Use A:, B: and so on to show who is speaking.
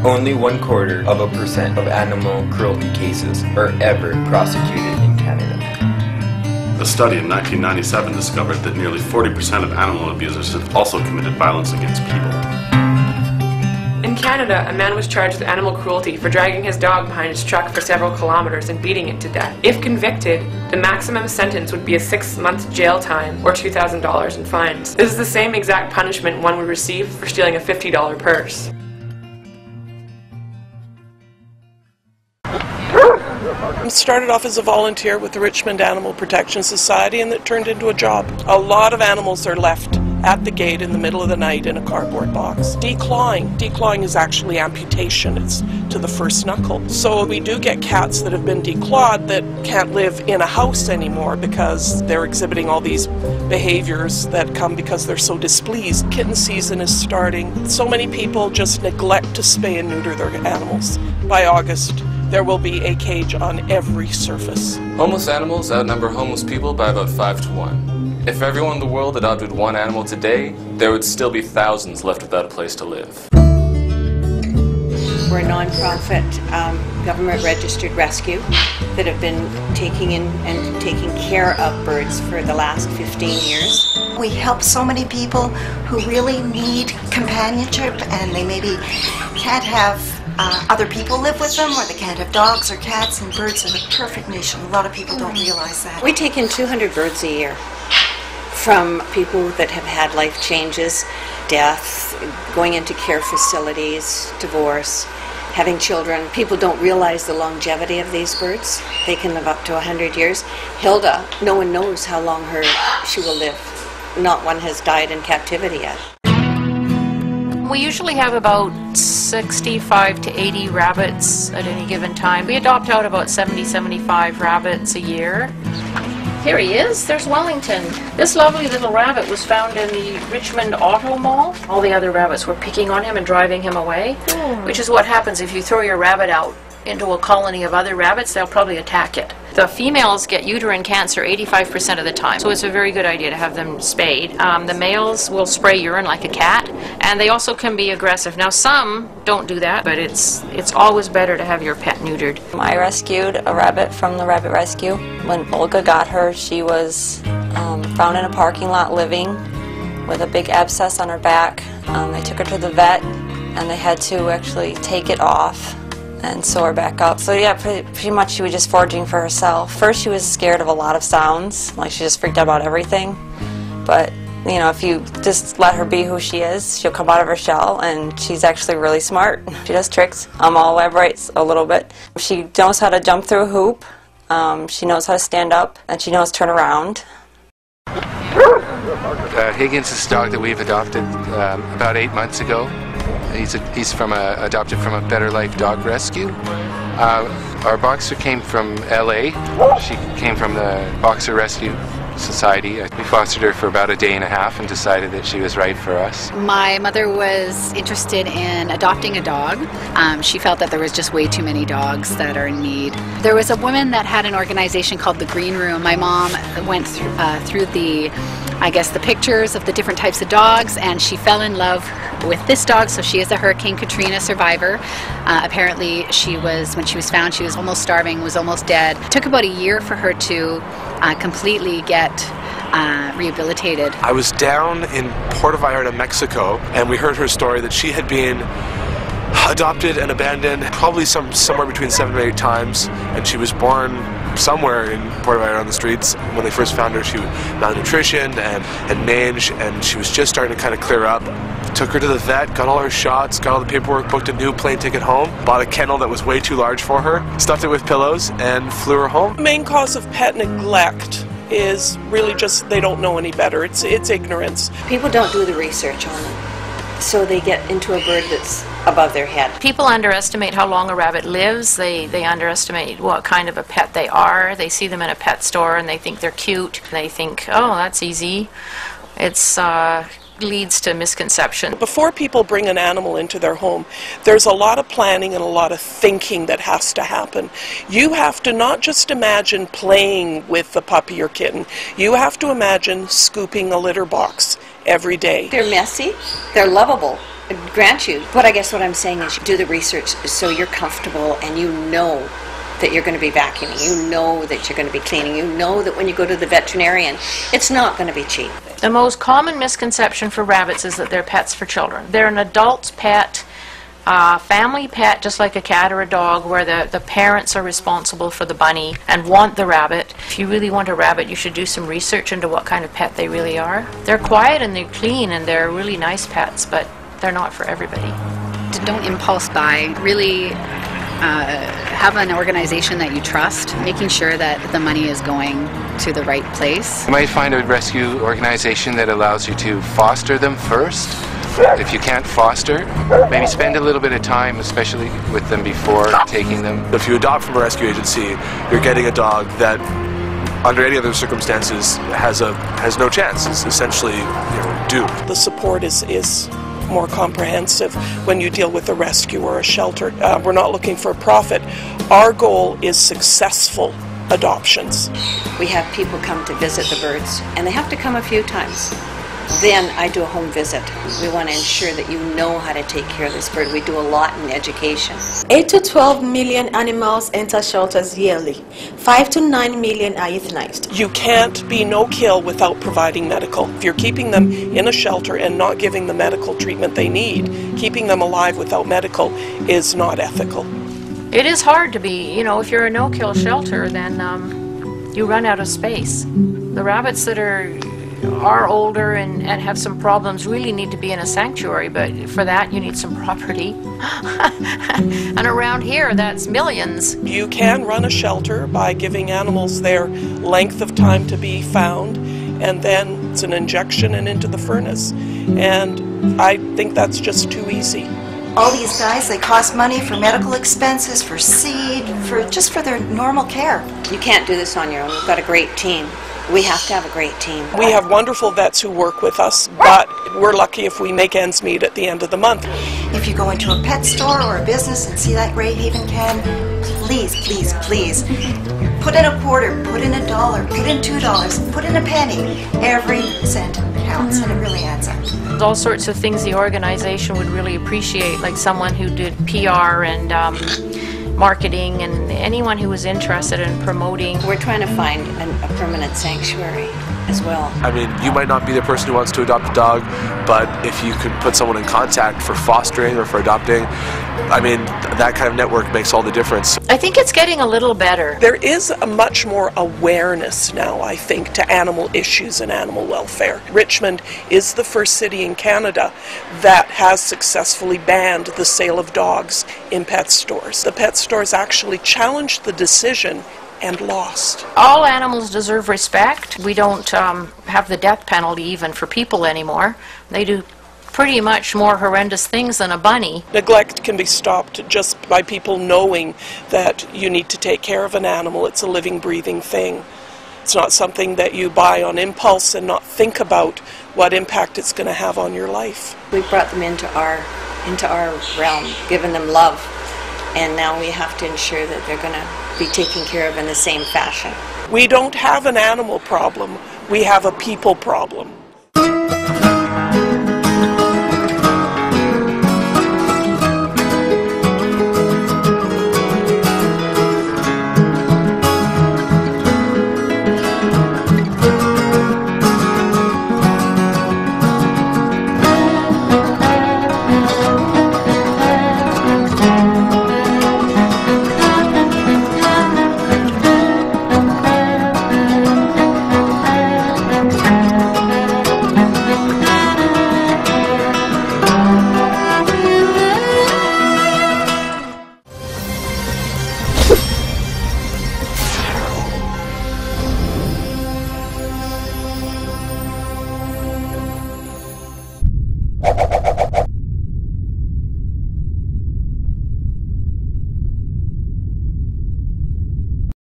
A: Only 0.25% of animal cruelty cases are ever prosecuted in Canada.
B: A study in 1997 discovered that nearly 40% of animal abusers have also committed violence against people.
C: In Canada, a man was charged with animal cruelty for dragging his dog behind his truck for several kilometers and beating it to death. If convicted, the maximum sentence would be a 6-month jail time or $2,000 in fines. This is the same exact punishment one would receive for stealing a $50 purse.
D: I started off as a volunteer with the Richmond Animal Protection Society, and it turned into a job. A lot of animals are left at the gate in the middle of the night in a cardboard box. Declawing. Declawing is actually amputation. It's to the first knuckle. So we do get cats that have been declawed that can't live in a house anymore because they're exhibiting all these behaviors that come because they're so displeased. Kitten season is starting. So many people just neglect to spay and neuter their animals. By August, there will be a cage on every surface.
E: Homeless animals outnumber homeless people by about 5 to 1. If everyone in the world adopted one animal today, there would still be thousands left without a place to live.
F: We're a non-profit, government-registered rescue that have been taking in and taking care of birds for the last 15 years.
G: We help so many people who really need companionship, and they maybe can't have other people live with them, or they can't have dogs or cats, and birds are the perfect niche. A lot of people don't realize that.
F: We take in 200 birds a year from people that have had life changes, death, going into care facilities, divorce, having children. People don't realize the longevity of these birds. They can live up to 100 years. Hilda, no one knows how long she will live. Not one has died in captivity yet.
H: We usually have about 65 to 80 rabbits at any given time. We adopt out about 70-75 rabbits a year. Here he is, there's Wellington. This lovely little rabbit was found in the Richmond Auto Mall. All the other rabbits were picking on him and driving him away, which is what happens if you throw your rabbit out into a colony of other rabbits. They'll probably attack it. The females get uterine cancer 85% of the time, so it's a very good idea to have them spayed. The males will spray urine like a cat, and they also can be aggressive. Now some don't do that, but it's always better to have your pet neutered.
I: I rescued a rabbit from the rabbit rescue. When Olga got her, she was found in a parking lot living with a big abscess on her back. They took her to the vet, and they had to actually take it off and sew her back up. So yeah, pretty much she was just foraging for herself. First she was scared of a lot of sounds, like she just freaked out about everything. But you know, if you just let her be who she is, she'll come out of her shell, and she's actually really smart. She does tricks. All vibrates a little bit. She knows how to jump through a hoop. She knows how to stand up, and she knows to turn around.
J: Higgins is a dog that we've adopted about 8 months ago. He's adopted from a Better Life Dog Rescue. Our boxer came from LA. She came from the Boxer Rescue Society. We fostered her for about a day and a half and decided that she was right for us.
K: My mother was interested in adopting a dog. She felt that there was just way too many dogs that are in need. There was a woman that had an organization called the Green Room. My mom went through the pictures of the different types of dogs, and she fell in love with this dog. So she is a Hurricane Katrina survivor. Apparently when she was found, she was almost starving, was almost dead. It took about a year for her to completely get rehabilitated.
L: I was down in Puerto Vallarta, Mexico, and we heard her story that she had been adopted and abandoned probably somewhere between 7 or 8 times, and she was born somewhere in Puerto Vallarta on the streets. When they first found her, she was malnutrition and mange, and she was just starting to kind of clear up. Took her to the vet, got all her shots, got all the paperwork, booked a new plane ticket home, bought a kennel that was way too large for her, stuffed it with pillows, and flew her home.
D: The main cause of pet neglect is really just they don't know any better. It's ignorance.
F: People don't do the research on them, so they get into a bird that's above their head.
H: People underestimate how long a rabbit lives. They underestimate what kind of a pet they are. They see them in a pet store and they think they're cute. They think, oh, that's easy. It's leads to misconception.
D: Before people bring an animal into their home, there's a lot of planning and a lot of thinking that has to happen. You have to not just imagine playing with the puppy or kitten. You have to imagine scooping a litter box every day.
F: They're messy, they're lovable, I grant you. But I guess what I'm saying is you do the research so you're comfortable and you know that you're going to be vacuuming, you know that you're going to be cleaning, you know that when you go to the veterinarian, it's not going to be cheap.
H: The most common misconception for rabbits is that they're pets for children. They're an adult's pet, family pet, just like a cat or a dog, where the parents are responsible for the bunny and want the rabbit. If you really want a rabbit, you should do some research into what kind of pet they really are. They're quiet and they're clean and they're really nice pets, but they're not for everybody.
K: Don't impulse buy. Really have an organization that you trust, making sure that the money is going to the right place.
J: You might find a rescue organization that allows you to foster them first. If you can't foster, maybe spend a little bit of time, especially with them before taking them.
L: If you adopt from a rescue agency, you're getting a dog that, under any other circumstances, has no chance. It's essentially, doomed.
D: The support is more comprehensive when you deal with a rescue or a shelter. We're not looking for a profit. Our goal is successful adoptions.
F: We have people come to visit the birds, and they have to come a few times. Then I do a home visit. We want to ensure that you know how to take care of this bird. We do a lot in education.
M: 8 to 12 million animals enter shelters yearly. 5 to 9 million are euthanized.
D: You can't be no-kill without providing medical. If you're keeping them in a shelter and not giving the medical treatment they need, keeping them alive without medical is not ethical.
H: It is hard to be, if you're a no-kill shelter, then you run out of space. The rabbits that are older and have some problems really need to be in a sanctuary, but for that you need some property. And around here, that's millions.
D: You can run a shelter by giving animals their length of time to be found, and then it's an injection and into the furnace. And I think that's just too easy.
G: All these guys, they cost money for medical expenses, for seed, just for their normal care.
F: You can't do this on your own. We've got a great team. We have to have a great team.
D: We have wonderful vets who work with us, but we're lucky if we make ends meet at the end of the month.
G: If you go into a pet store or a business and see that Grey Haven can, please, please, please, put in a quarter, put in $1, put in $2, put in a penny. Every cent counts, and it really adds up.
H: There's all sorts of things the organization would really appreciate, like someone who did PR and marketing, and anyone who was interested in promoting.
F: We're trying to find a permanent sanctuary as well.
L: I mean, you might not be the person who wants to adopt a dog, but if you could put someone in contact for fostering or for adopting, I mean, that kind of network makes all the difference.
H: I think it's getting a little better.
D: There is a much more awareness now, I think, to animal issues and animal welfare. Richmond is the first city in Canada that has successfully banned the sale of dogs in pet stores. The pet stores actually challenged the decision and lost.
H: All animals deserve respect. We don't have the death penalty even for people anymore. They do pretty much more horrendous things than a bunny.
D: Neglect can be stopped just by people knowing that you need to take care of an animal. It's a living, breathing thing. It's not something that you buy on impulse and not think about what impact it's going to have on your life.
F: We brought them into our realm, given them love, and now we have to ensure that they're going to be taken care of in the same fashion.
D: We don't have an animal problem, we have a people problem.